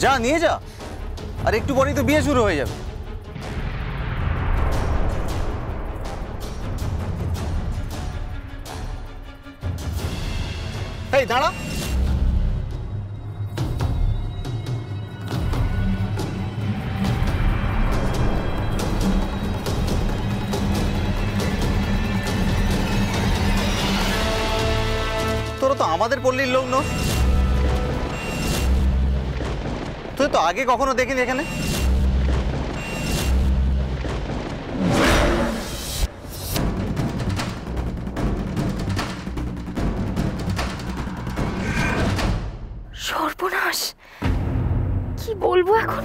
যা নিয়ে যা, আর একটু পরেই তো বিয়ে শুরু হয়ে যাবে। এই দাঁড়া, তোরা তো আমাদের পল্লীর লোক নস, তুই তো আগে কখনো দেখিনি এখানে। সর্বনাশ, কি বলবো এখন?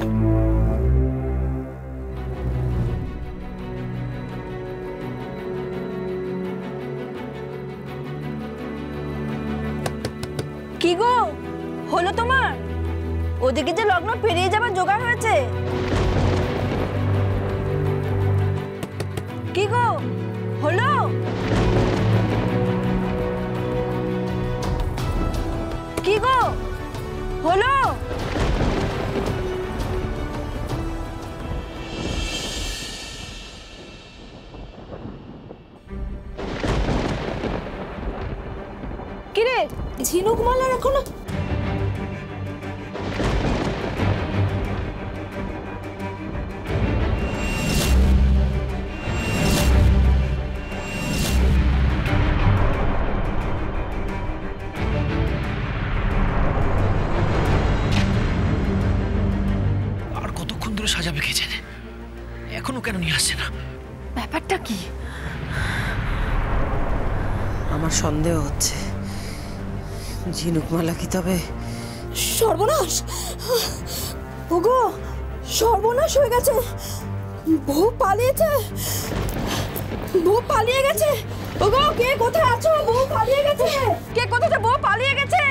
কি গো, হলো তোমার? ওদিকে যে লগ্ন পেরিয়ে যাবার জোগাড় হয়েছে। কি গো, হলো? কি গো, হলো? কিরে, ঝিনুকমালার এখনো সাজাবে কে জানে, এখনো কেন নিয়ে আসছে না? ব্যাপারটা কি? আমার সন্দেহ হচ্ছে ঝিনুকমালা কি তবে। সর্বনাশ, ওগো সর্বনাশ হয়ে গেছে, বউ পালিয়েছে, বউ পালিয়ে গেছে। ওগো কে কোথায় আছো? বউ পালিয়ে গেছে। কে কোথায়? বউ পালিয়ে গেছে।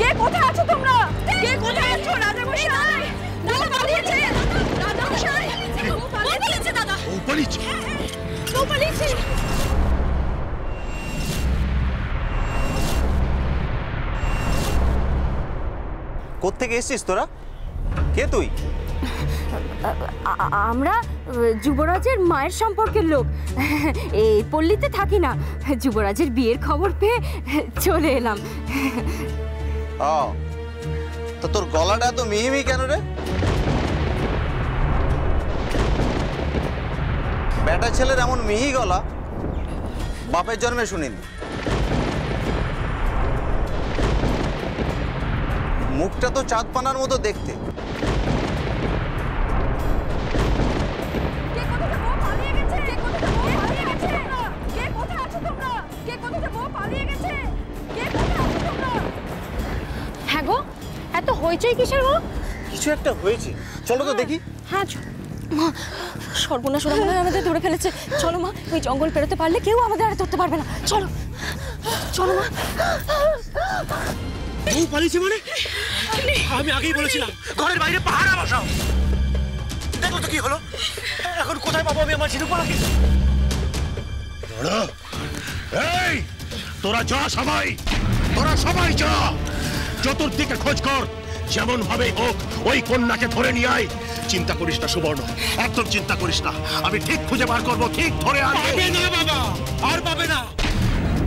কে কোথায় আছো তোমরা? কে কোথায় আছো? রাজা মশাই, বউ পালিয়েছে। রাজা মশাই, বউ পালিয়েছে। দাদা, বউ পালিয়েছে, বউ পালিয়েছে। কোত্থেকে এসেছিস তোরা? কে তুই? আমরা যুবরাজের মায়ের সম্পর্কের লোক, এই পল্লীতে থাকি না। যুবরাজের বিয়ের খবর পেয়ে চলে এলাম। তো তোর গলাটা তো মিহিমি কেন রে? বেটা ছেলের এমন মিহি গলা বাপের জন্মে শুনিনি। মুখটা তো চাঁদ পানার মতো দেখতে। হ্যাঁ গো, এত হইচই কিসের গো? কিছু একটা হয়েছে, চলো তো দেখি। হ্যাঁ মা, সর্বনাশ, ওরা মনে হয় আমাদের ধরে ফেলেছে। চলো মা, ওই জঙ্গল পেরোতে পারলে কেউ আমাদের আর ধরতে পারবে না। চলো চলো মা। বউ পালিয়েছে মানে? আমি আগেই বলেছিলাম ঘরের বাইরে পাহারা বসাও। দেখো তো কি হলো। এখন কোথায় পাবো আমি আমার ঝিনুকমালাকে? এই তোরা যা, সবাই তোরা সবাই যা, চতুর্দিকে খোঁজ কর, যেমন ভাবে হোক ওই কন্যাকে ধরে নিয়ে আয়। চিন্তা করিস না সুবর্ণ, একদম চিন্তা করিস না, আমি ঠিক খুঁজে বার করবো, ঠিক ধরে আনবো। পাবে না বাবা, আর পাবে না।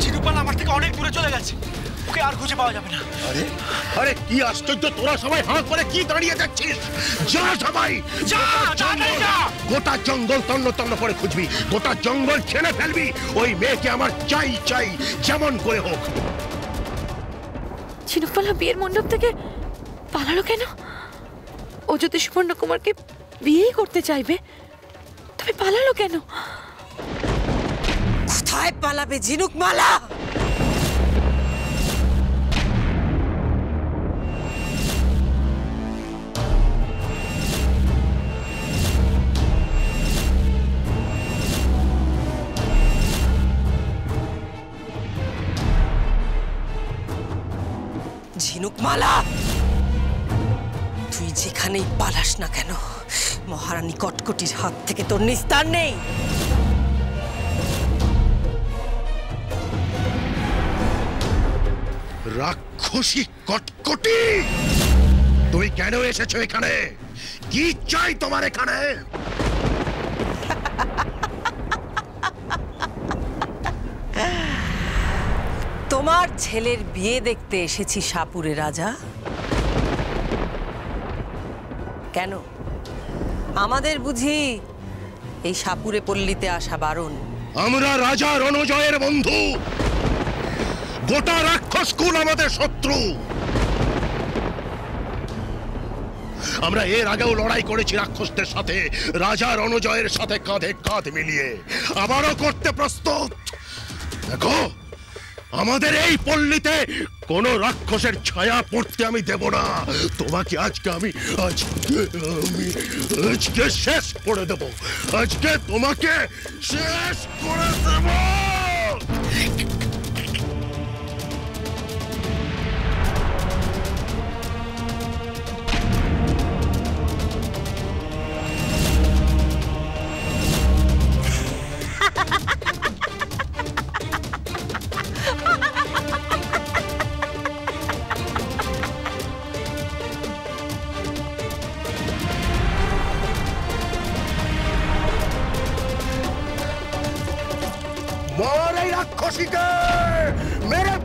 ঝিনুকমালা আমার থেকে অনেক দূরে চলে গেছে, ওকে আর খুঁজে পাওয়া যাবে না। আরে আরে কি আশ্চর্য, তোরা সবাই হাঁ করে কি দাঁড়িয়ে যাচ্ছিস? যা সবাই যা, গোটা জঙ্গল তন্ন তন্ন করে খুঁজবি, গোটা জঙ্গল ছেড়ে ফেলবি। ওই মেয়েকে আমার চাই চাই, যেমন করে হোক। ঝিনুকমালা বিয়ের মণ্ডপ থেকে পালালো কেন? ও যদি সুবর্ণ কুমারকে বিয়েই করতে চাইবে, তবে পালালো কেন? কোথায় পালাবে ঝিনুকমালা? ঝিনুকমালা, তুই যেখানেই পালাস না কেন, মহারানী কটকটির হাত থেকে তোর নিস্তার নেই। রাক্ষসী কটকটি, তুমি কেন এসেছো এখানে? কি চাই তোমার এখানে? তোমার ছেলের বিয়ে দেখতে এসেছি শাহপুরে রাজা। কেন আমাদের বুঝি এই শাহপুরে পল্লীতে আসা বারণ? আমরা রাজা রণজয়ের বন্ধু, গোটা রাক্ষস কুল আমাদের শত্রু। আমরা এর আগেও লড়াই করেছি রাক্ষসদের সাথে, রাজা রণজয়ের সাথে কাঁধে কাঁধ মিলিয়ে, আবারও করতে প্রস্তুত। দেখো, আমাদের এই পল্লীতে কোন রাক্ষসের ছায়া পড়তে আমি দেব না। তোমাকে আজকে শেষ করে দেব। আজকে তোমাকে শেষ করে দেব। মার এই রাক্ষসীকে, মেরে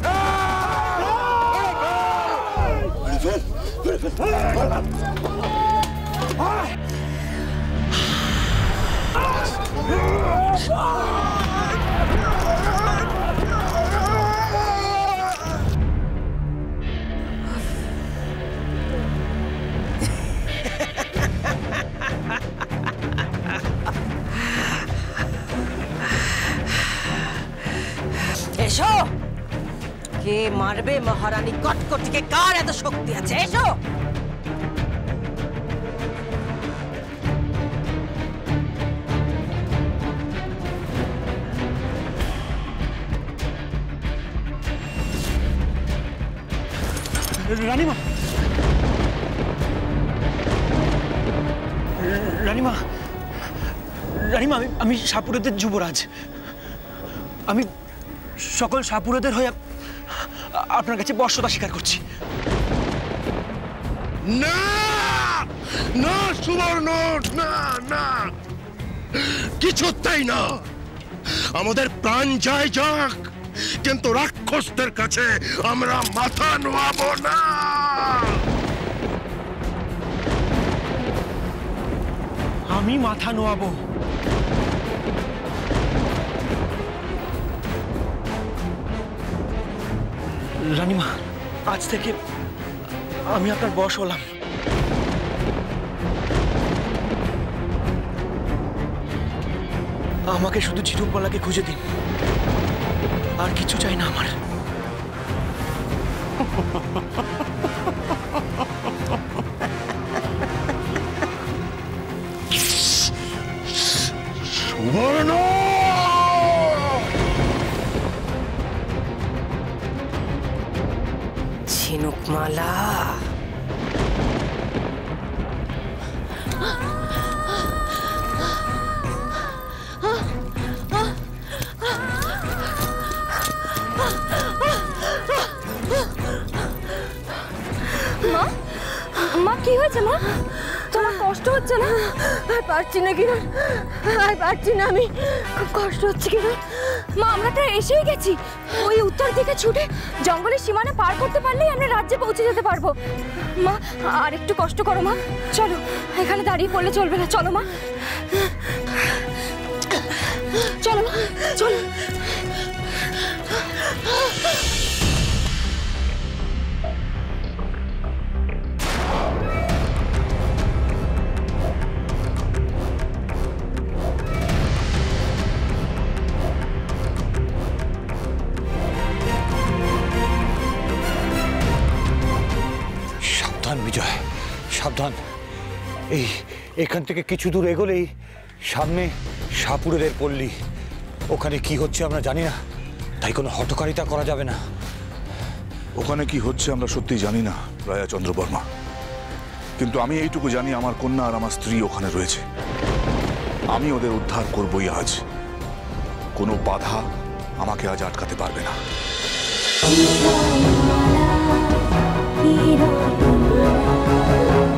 এসো, কে মারবে মহারানী কটকটিকে? কার এত শক্তি আছে? এসো। রানীমা, রানীমা, রানীমা, আমি শাহপুরেদের যুবরাজ। আমি সকল শাহপুরেদের হয়ে আপনার কাছে বর্ষতা স্বীকার করছি। না না সুবর্ণ, না না, কিছুতেই না। আমাদের প্রাণ যায় যাক, কিন্তু রাক্ষসদের কাছে আমরা মাথা নোয়াবো না। আমি মাথা নোয়াবো? রানীমা, আজ থেকে আমি আপনার বশ হলাম। আমাকে শুধু ঝিনুকমালাকে খুঁজে দিন, আর কিছু চাই না আমার। সুবর্ণ, ঝিনুকমালা, মা, মা কি হয়েছে মা? তোমার কষ্ট হচ্ছে না? আর পারছি না কিরণ, আর পারছি না আমি, খুব কষ্ট হচ্ছে কিরণ। মা, আমরা তো এসেই গেছি। ওই উত্তর দিকে ছুটে জঙ্গলের সীমানা পার করতে পারলেই আমরা রাজ্যে পৌঁছে যেতে পারবো। মা, আর একটু কষ্ট করো মা। চলো, এখানে দাঁড়িয়ে পড়লে চলবে না। চলো মা, চলো মা, চলো। সাবধান বিজয়, সাবধান। এখান থেকে কিছু দূর এগোলেই সামনে শাহপুরের পল্লী। ওখানে কি হচ্ছে আমরা জানি না, তাই কোনো হঠকারিতা করা যাবে না। ওখানে কি হচ্ছে আমরা সত্যি জানি না রায়া চন্দ্রবর্মা, কিন্তু আমি এইটুকু জানি আমার কন্যা আর আমার স্ত্রী ওখানে রয়েছে। আমি ওদের উদ্ধার করবই আজ। কোনো বাধা আমাকে আজ আটকাতে পারবে না।